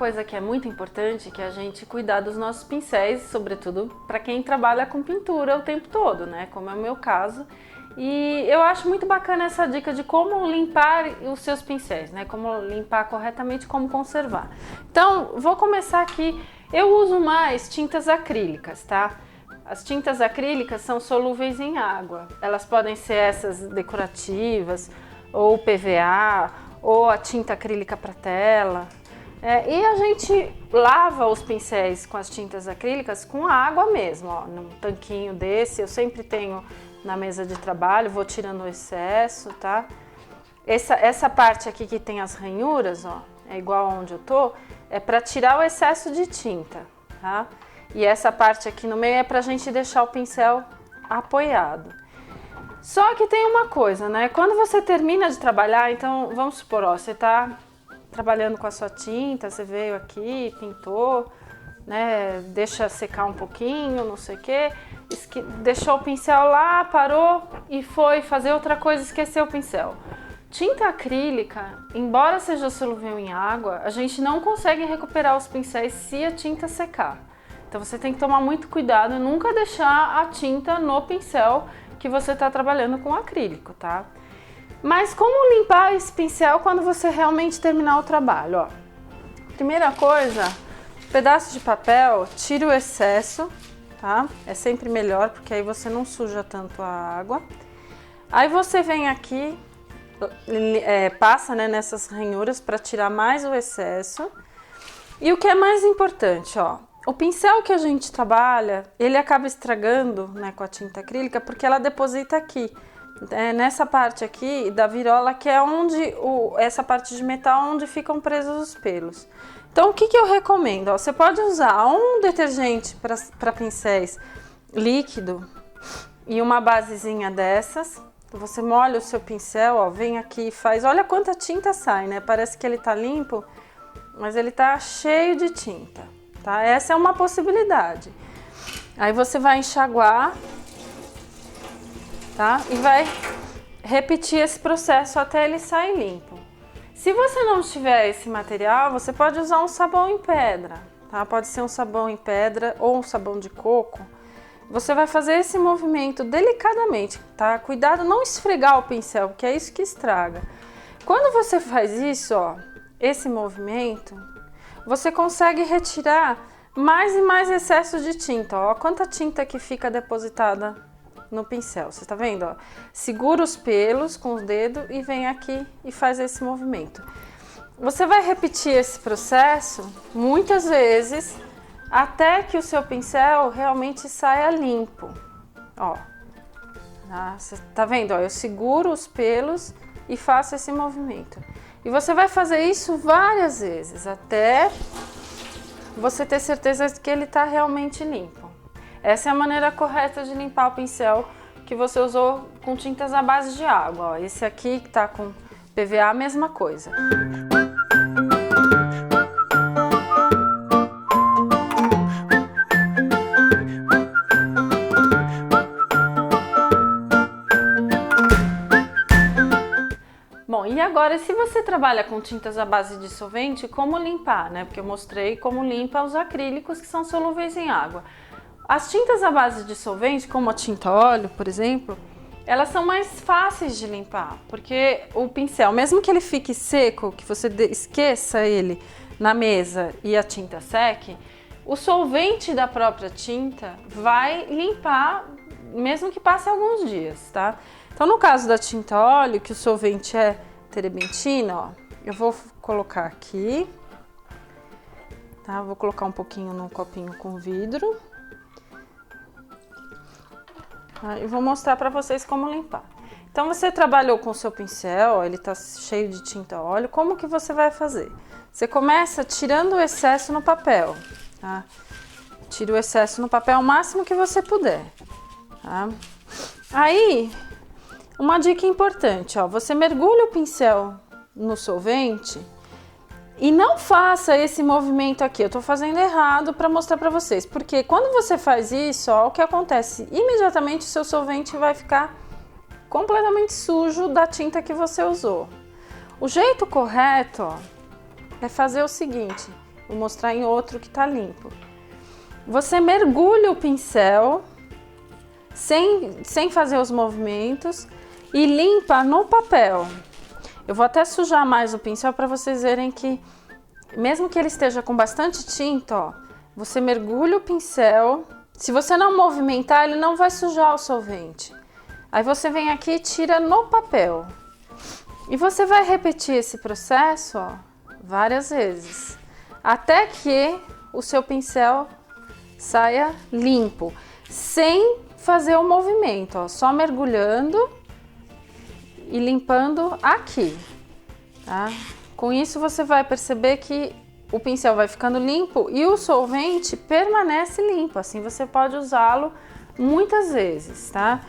coisa que é muito importante, que é a gente cuidar dos nossos pincéis, sobretudo para quem trabalha com pintura o tempo todo, né? Como é o meu caso. E eu acho muito bacana essa dica de como limpar os seus pincéis, né? Como limpar corretamente, como conservar. Então, vou começar aqui. Eu uso mais tintas acrílicas, tá? As tintas acrílicas são solúveis em água. Elas podem ser essas decorativas, ou PVA, ou a tinta acrílica para tela. E a gente lava os pincéis com as tintas acrílicas com água mesmo, ó, num tanquinho desse. Eu sempre tenho na mesa de trabalho, vou tirando o excesso, tá? Essa parte aqui que tem as ranhuras, ó, é igual onde eu tô, é para tirar o excesso de tinta, tá? E essa parte aqui no meio é pra gente deixar o pincel apoiado. Só que tem uma coisa, né? Quando você termina de trabalhar, então vamos supor, ó, você tá trabalhando com a sua tinta, você veio aqui, pintou, né? Deixa secar um pouquinho, não sei o quê, deixou o pincel lá, parou e foi fazer outra coisa, esqueceu o pincel. Tinta acrílica, embora seja solúvel em água, a gente não consegue recuperar os pincéis se a tinta secar. Então você tem que tomar muito cuidado e nunca deixar a tinta no pincel que você está trabalhando com acrílico, tá? Mas como limpar esse pincel quando você realmente terminar o trabalho, ó? Primeira coisa, pedaço de papel, tira o excesso, tá? É sempre melhor porque aí você não suja tanto a água. Aí você vem aqui, passa, né, nessas ranhuras para tirar mais o excesso. E o que é mais importante, ó, o pincel que a gente trabalha, ele acaba estragando, né, com a tinta acrílica porque ela deposita aqui, nessa parte aqui da virola, que é onde essa parte de metal onde ficam presos os pelos. Então o que eu recomendo? Ó, você pode usar um detergente para pincéis líquido e uma basezinha dessas. Você molha o seu pincel, ó, vem aqui e faz, olha quanta tinta sai, né? Parece que ele tá limpo, mas ele tá cheio de tinta, tá? Essa é uma possibilidade. Aí você vai enxaguar, tá? E vai repetir esse processo até ele sair limpo. Se você não tiver esse material, você pode usar um sabão em pedra, tá? Pode ser um sabão em pedra ou um sabão de coco. Você vai fazer esse movimento delicadamente, tá? Cuidado não esfregar o pincel, porque é isso que estraga. Quando você faz isso, ó, esse movimento, você consegue retirar mais e mais excesso de tinta, ó. Quanta tinta que fica depositada no pincel, você tá vendo, ó? Segura os pelos com os dedos e vem aqui e faz esse movimento. Você vai repetir esse processo muitas vezes até que o seu pincel realmente saia limpo, ó. Você tá vendo, ó? Eu seguro os pelos e faço esse movimento. E você vai fazer isso várias vezes até você ter certeza de que ele tá realmente limpo. Essa é a maneira correta de limpar o pincel que você usou com tintas à base de água, ó. Esse aqui que tá com PVA, a mesma coisa. Bom, e agora, se você trabalha com tintas à base de solvente, como limpar, né? Porque eu mostrei como limpa os acrílicos que são solúveis em água. As tintas à base de solvente, como a tinta óleo, por exemplo, elas são mais fáceis de limpar, porque o pincel, mesmo que ele fique seco, que você esqueça ele na mesa e a tinta seque, o solvente da própria tinta vai limpar, mesmo que passe alguns dias, tá? Então, no caso da tinta óleo, que o solvente é terebentina, ó, eu vou colocar aqui, tá? Vou colocar um pouquinho num copinho com vidro. E vou mostrar para vocês como limpar. Então, você trabalhou com o seu pincel, ó, ele tá cheio de tinta óleo. Como que você vai fazer? Você começa tirando o excesso no papel, tá? Tira o excesso no papel o máximo que você puder, tá? Aí, uma dica importante, ó, você mergulha o pincel no solvente e não faça esse movimento aqui. Eu tô fazendo errado para mostrar para vocês, porque quando você faz isso, ó, o que acontece? Imediatamente o seu solvente vai ficar completamente sujo da tinta que você usou. O jeito correto, ó, é fazer o seguinte: vou mostrar em outro que tá limpo. Você mergulha o pincel sem fazer os movimentos e limpa no papel. Eu vou até sujar mais o pincel para vocês verem que, mesmo que ele esteja com bastante tinta, ó, você mergulha o pincel. Se você não movimentar, ele não vai sujar o solvente. Aí você vem aqui e tira no papel. E você vai repetir esse processo, ó, várias vezes, até que o seu pincel saia limpo, sem fazer o movimento, ó, só mergulhando e limpando aqui, tá? Com isso você vai perceber que o pincel vai ficando limpo e o solvente permanece limpo, assim você pode usá-lo muitas vezes, tá?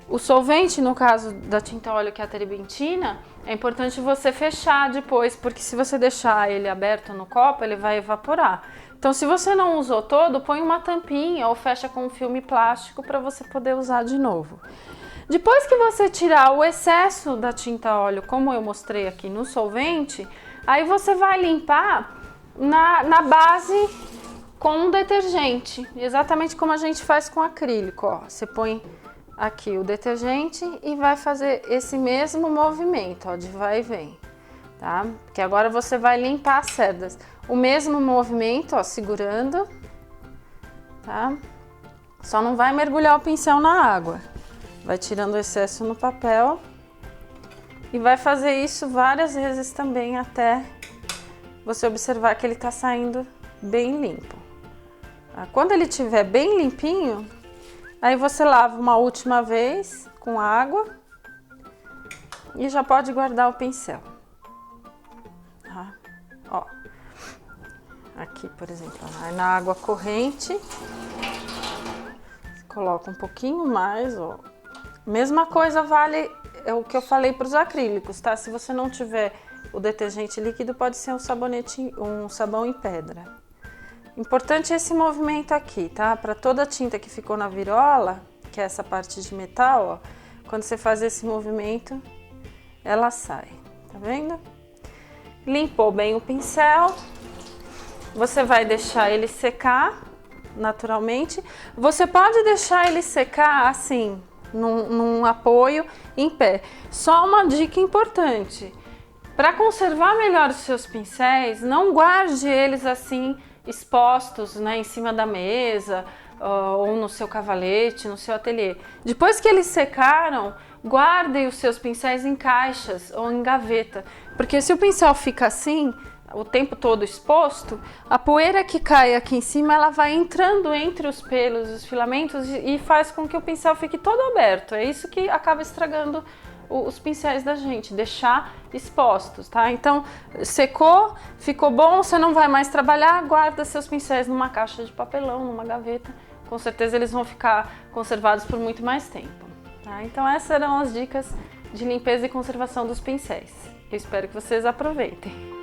O solvente, no caso da tinta óleo, que é a terebintina, é importante você fechar depois, porque se você deixar ele aberto no copo, ele vai evaporar. Então, se você não usou todo, põe uma tampinha ou fecha com um filme plástico para você poder usar de novo. Depois que você tirar o excesso da tinta óleo, como eu mostrei aqui no solvente, aí você vai limpar na base com um detergente, exatamente como a gente faz com acrílico, ó. Você põe aqui o detergente e vai fazer esse mesmo movimento, ó, de vai e vem, tá? Porque agora você vai limpar as cerdas. O mesmo movimento, ó, segurando, tá? Só não vai mergulhar o pincel na água. Vai tirando o excesso no papel e vai fazer isso várias vezes também até você observar que ele tá saindo bem limpo. Tá? Quando ele estiver bem limpinho, aí você lava uma última vez com água e já pode guardar o pincel. Tá? Ó, aqui, por exemplo, aí na água corrente, coloca um pouquinho mais, ó. Mesma coisa vale é o que eu falei para os acrílicos, tá? Se você não tiver o detergente líquido, pode ser um sabonete, um sabão em pedra. Importante esse movimento aqui, tá? Para toda a tinta que ficou na virola, que é essa parte de metal, ó, quando você faz esse movimento, ela sai, tá vendo? Limpou bem o pincel, você vai deixar ele secar naturalmente. Você pode deixar ele secar assim, num apoio em pé. Só uma dica importante: para conservar melhor os seus pincéis, não guarde eles assim expostos, né, em cima da mesa ou no seu cavalete, no seu ateliê. Depois que eles secaram, guarde os seus pincéis em caixas ou em gaveta, porque se o pincel fica assim o tempo todo exposto, a poeira que cai aqui em cima, ela vai entrando entre os pelos, os filamentos, e faz com que o pincel fique todo aberto. É isso que acaba estragando os pincéis da gente, deixar expostos, tá? Então, secou, ficou bom, você não vai mais trabalhar, guarda seus pincéis numa caixa de papelão, numa gaveta. Com certeza eles vão ficar conservados por muito mais tempo, tá? Então, essas eram as dicas de limpeza e conservação dos pincéis. Eu espero que vocês aproveitem.